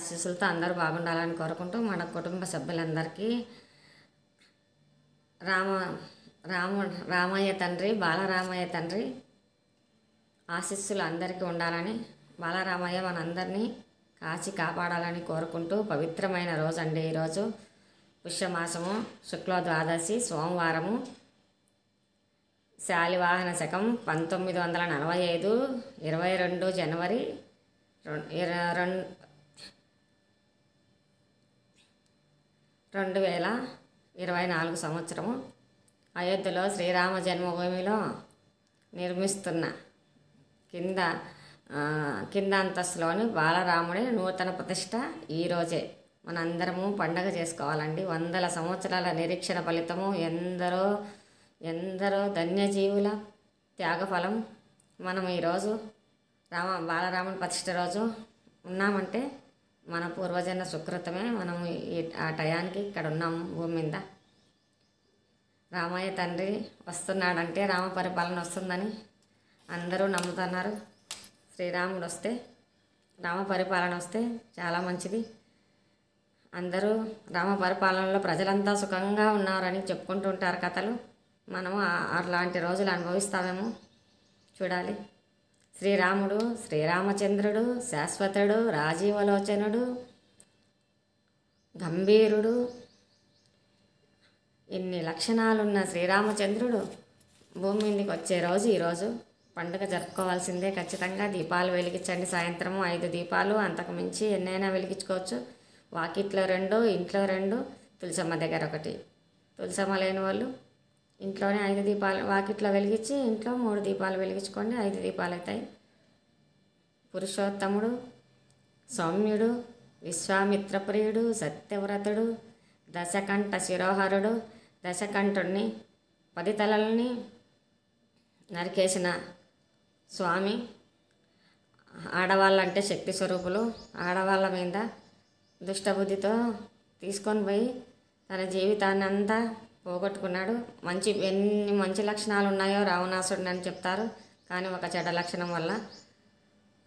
ఆశీస్సులతో అందరూ బాగుండాలని కోరుకుంటూ మన కుటుంబ సభ్యులందరికీ రామ రామ రామయ్య తండ్రి బాలరామయ్య తండ్రి ఆశీస్సులు అందరికీ ఉండాలని, బాలరామయ్య మనందరినీ కాచి కాపాడాలని కోరుకుంటూ పవిత్రమైన రోజు అండి ఈరోజు. పుష్యమాసము శుక్ల ద్వాదశి సోమవారము, శాలివాహన శకం 1945, 22 జనవరి 2024 సంవత్సరము. అయోధ్యలో శ్రీరామ జన్మభూమిలో నిర్మిస్తున్న కింద అంతస్తులోని బాలరాముడి నూతన ప్రతిష్ట ఈరోజే. మనందరము పండగ చేసుకోవాలండి. 100 సంవత్సరాల నిరీక్షణ ఫలితము, ఎందరో ధన్యజీవుల త్యాగఫలం. మనం ఈరోజు బాలరాముని ప్రతిష్ట రోజు ఉన్నామంటే మన పూర్వజన్మ సుకృతమే. మనం ఆ టయానికి ఇక్కడ ఉన్నాము భూమి మీద. రామయ్య తండ్రి వస్తున్నాడంటే రామ పరిపాలన వస్తుందని అందరూ నమ్ముతున్నారు. శ్రీరాముడు వస్తే, రామ పరిపాలన వస్తే చాలా మంచిది. అందరూ రామ పరిపాలనలో ప్రజలంతా సుఖంగా ఉన్నారని చెప్పుకుంటుంటారు కథలు. మనము అలాంటి రోజులు అనుభవిస్తామేమో చూడాలి. శ్రీరాముడు శ్రీరామచంద్రుడు శాశ్వతుడు, రాజీవలోచనుడు, గంభీరుడు, ఇన్ని లక్షణాలున్న శ్రీరామచంద్రుడు భూమి మీదకి వచ్చే రోజు ఈరోజు. పండుగ జరుపుకోవాల్సిందే ఖచ్చితంగా. దీపాలు వెలిగించండి. సాయంత్రము 5 దీపాలు, అంతకు మించి ఎన్నైనా వెలిగించుకోవచ్చు. వాకిట్లో 2, ఇంట్లో 2, తులసమ్మ దగ్గర 1. తులసమ్మ లేని వాళ్ళు ఇంట్లోనే 5 దీపాలు వాకిట్లో వెలిగించి ఇంట్లో 3 దీపాలు వెలిగించుకోండి. 5 దీపాలు అవుతాయి. పురుషోత్తముడు, సౌమ్యుడు, విశ్వామిత్రప్రియుడు, సత్యవ్రతుడు, దశకంఠ శిరోహరుడు, దశకంఠుడిని 10 తలల్ని నరికేసిన స్వామి. ఆడవాళ్ళంటే శక్తి స్వరూపులు. ఆడవాళ్ళ మీద దుష్టబుద్ధితో తీసుకొని పోయి తన జీవితాన్ని అంతా పోగొట్టుకున్నాడు. ఎన్ని మంచి లక్షణాలు ఉన్నాయో రావణాసురుడు అని చెప్తారు. కానీ ఒక చెడ్డ లక్షణం వల్ల,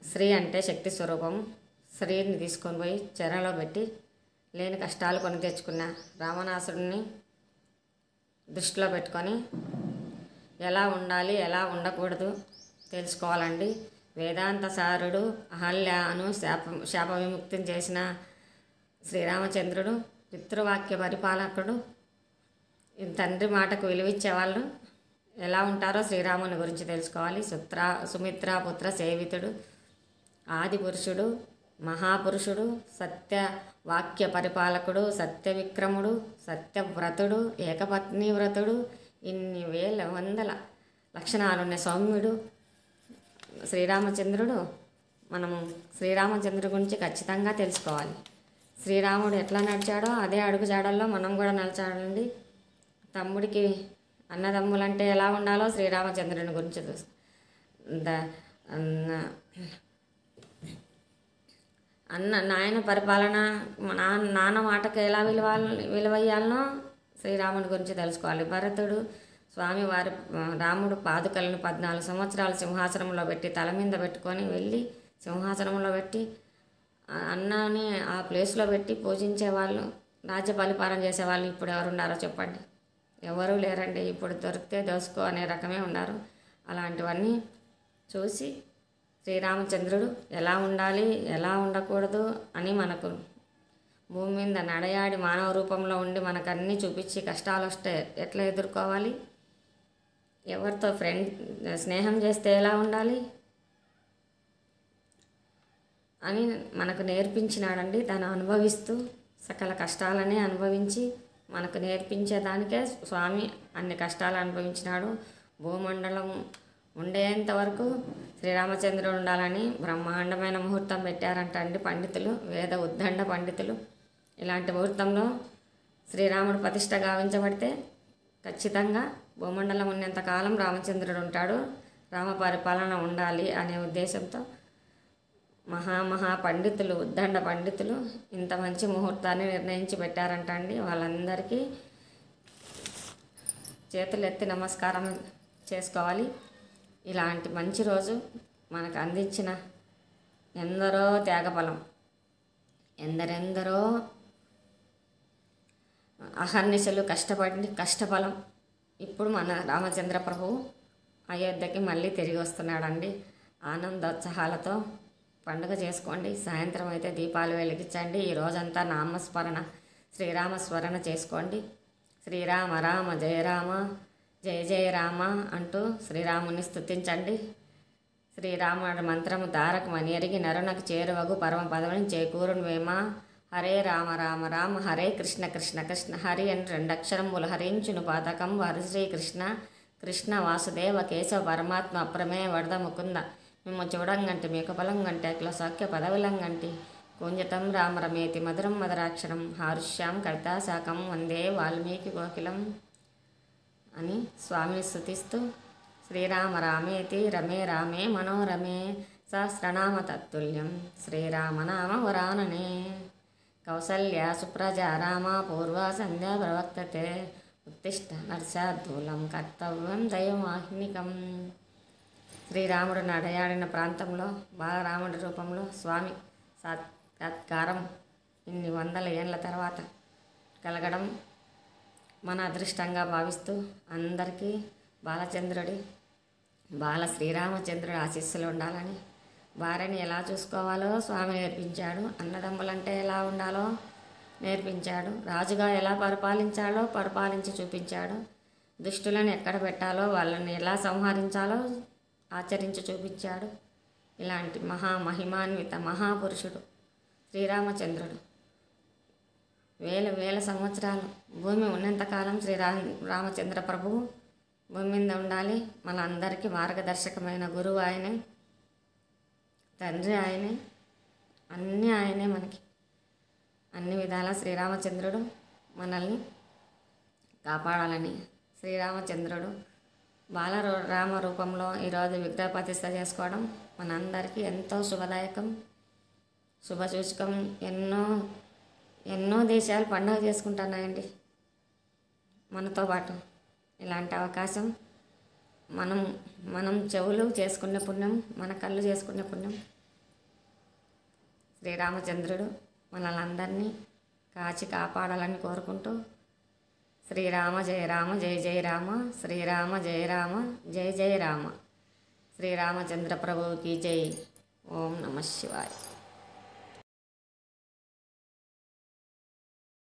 స్త్రీ అంటే శక్తి స్వరూపం, స్త్రీని తీసుకొని పోయి చెరలో పెట్టి లేని కష్టాలు కొని తెచ్చుకున్న రావణాసురుడిని దృష్టిలో పెట్టుకొని ఎలా ఉండాలి, ఎలా ఉండకూడదు తెలుసుకోవాలండి. వేదాంత సారుడు, అహల్యను శాప విముక్తిని చేసిన శ్రీరామచంద్రుడు, పితృవాక్య పరిపాలకుడు, తండ్రి మాటకు విలువిచ్చేవాళ్ళు ఎలా ఉంటారో శ్రీరాముని గురించి తెలుసుకోవాలి. సుమిత్ర పుత్ర సేవితుడు, ఆది పురుషుడు, మహాపురుషుడు, సత్య వాక్య పరిపాలకుడు, సత్య విక్రముడు, సత్యవ్రతుడు, ఏకపత్ని వ్రతుడు, ఇన్ని వందల లక్షణాలున్న సౌమ్యుడు శ్రీరామచంద్రుడు. మనము శ్రీరామచంద్రుడి గురించి ఖచ్చితంగా తెలుసుకోవాలి. శ్రీరాముడు ఎట్లా నడిచాడో అదే అడుగుజాడల్లో మనం కూడా నడిచాడండి. తమ్ముడికి అన్నదమ్ములంటే ఎలా ఉండాలో శ్రీరామచంద్రుని గురించి నాయన పరిపాలన, నాన్న మాటకు ఎలా విలువయ్యాలనో శ్రీరాముడి గురించి తెలుసుకోవాలి. భరతుడు స్వామి వారి రాముడు పాదుకలను 14 సంవత్సరాలు సింహాసనంలో పెట్టి తల మీద పెట్టుకొని వెళ్ళి సింహాసనంలో పెట్టి అన్నాని ఆ ప్లేస్లో పెట్టి పూజించేవాళ్ళు, రాజ్య పరిపాలన చేసేవాళ్ళు ఇప్పుడు ఎవరు ఉన్నారో చెప్పండి? ఎవరూ లేరండి. ఇప్పుడు దొరికితే దోసుకో అనే రకమే ఉన్నారు. అలాంటివన్నీ చూసి శ్రీరామచంద్రుడు ఎలా ఉండాలి, ఎలా ఉండకూడదు అని మనకు భూమి మీద నడయాడి మానవ రూపంలో ఉండి మనకు అన్నీ చూపించి కష్టాలు వస్తే ఎట్లా ఎదుర్కోవాలి, ఎవరితో స్నేహం చేస్తే ఎలా ఉండాలి అని మనకు నేర్పించినాడండి. తను అనుభవిస్తూ సకల కష్టాలనే అనుభవించి మనకు నేర్పించేదానికే స్వామి అన్ని కష్టాలు అనుభవించినాడు. భూమండలం ఉండేంత వరకు శ్రీరామచంద్రుడు ఉండాలని బ్రహ్మాండమైన ముహూర్తం పెట్టారంట అండి పండితులు, వేద ఉద్దండ పండితులు. ఇలాంటి ముహూర్తంలో శ్రీరాముడు ప్రతిష్ట గావించబడితే ఖచ్చితంగా భూమండలం ఉన్నంతకాలం రామచంద్రుడు ఉంటాడు, రామ పరిపాలన ఉండాలి అనే ఉద్దేశంతో మహా పండితులు, ఉద్దండ పండితులు ఇంత మంచి ముహూర్తాన్ని నిర్ణయించి పెట్టారంట అండి. వాళ్ళందరికీ చేతులు ఎత్తి నమస్కారం చేసుకోవాలి. ఇలాంటి మంచి రోజు మనకు అందించిన ఎందరో త్యాగఫలం. ఎందరెందరో అహర్నిశలు కష్టపడి కష్టఫలం ఇప్పుడు మన రామచంద్ర ప్రభువు అయోధ్యకి మళ్ళీ తిరిగి వస్తున్నాడండి. ఆనందోత్సాహాలతో పండుగ చేసుకోండి. సాయంత్రం అయితే దీపాలు వెలిగించండి. ఈ రోజంతా నామస్మరణ శ్రీరామస్మరణ చేసుకోండి. శ్రీరామ రామ జయ రామ జయ జయ రామ అంటూ శ్రీరాముని స్తుతించండి. శ్రీరాముడి మంత్రము తారకమని ఎరిగి నరునకు చేరువగు పరమ పదవిని చేకూరును వేమ. హరే రామ రామ రామ హరే కృష్ణ కృష్ణ కృష్ణ హరి అని 2 అక్షరములు హరించును పాతకం హరి శ్రీకృష్ణ కృష్ణ వాసుదేవ కేశవ పరమాత్మ అప్రమే వరద ముకుంద మిమ్మ చూడంగంటి మీకు బలంగంటి అఖిల సౌఖ్య పదవిలంగంటి కుంజతం రామరమేతి మధురం మధురాక్షరం హారుష్యాం కవితాశాఖం వందే వాల్మీకి కోకిలం అని స్వామిని స్తుతిస్తూ శ్రీరామ రామేతి రమే రామే మనోరమే సహస్రనామ తత్తుల్యం శ్రీరామనామ వరాననే కౌసల్య సుప్రజా రామ పూర్వ సంధ్యా ప్రవర్తతే ఉత్తిష్ట నర్శార్థూలం కర్తవ్యం దైవమాహ్నికం. శ్రీరాముడు నడయాడిన ప్రాంతంలో బాలరాముడి రూపంలో స్వామి సాక్షాత్కారం ఇన్ని వందల ఏళ్ళ తర్వాత కలగడం మన అదృష్టంగా భావిస్తూ అందరికీ బాల శ్రీరామచంద్రుడి ఆశీస్సులు ఉండాలని, భార్యని ఎలా చూసుకోవాలో స్వామి నేర్పించాడు. అన్నదమ్ములంటే ఎలా ఉండాలో నేర్పించాడు. రాజుగా ఎలా పరిపాలించాలో పరిపాలించి చూపించాడు. దుష్టులను ఎక్కడ పెట్టాలో వాళ్ళని ఎలా సంహరించాలో ఆచరించి చూపించాడు. ఇలాంటి మహిమాన్విత మహాపురుషుడు శ్రీరామచంద్రుడు. వేల సంవత్సరాలు భూమి ఉన్నంతకాలం రామచంద్ర ప్రభువు భూమి మీద ఉండాలి. మన అందరికీ మార్గదర్శకమైన గురువు ఆయనే, తండ్రి ఆయనే, అన్నీ ఆయనే. మనకి అన్ని విధాల శ్రీరామచంద్రుడు మనల్ని కాపాడాలని శ్రీరామచంద్రుడు బాలరామ రూపంలో ఈరోజు విగ్రహ ప్రతిష్ఠ చేసుకోవడం మనందరికీ ఎంతో శుభదాయకం, శుభసూచకం. ఎన్నో దేశాలు పండుగ చేసుకుంటున్నాయండి మనతో పాటు. ఇలాంటి అవకాశం మనం చెవులు చేసుకునే పుణ్యం, మన కళ్ళు చేసుకునే పుణ్యం. శ్రీరామచంద్రుడు మనల్ని అందరినీ కాచి కాపాడాలని కోరుకుంటూ శ్రీరామ జయ రామ జయ జయ రామ శ్రీరామ జయ రామ జయ జయ రామ శ్రీరామచంద్ర ప్రభువుకి జై. ఓం నమః శివాయ.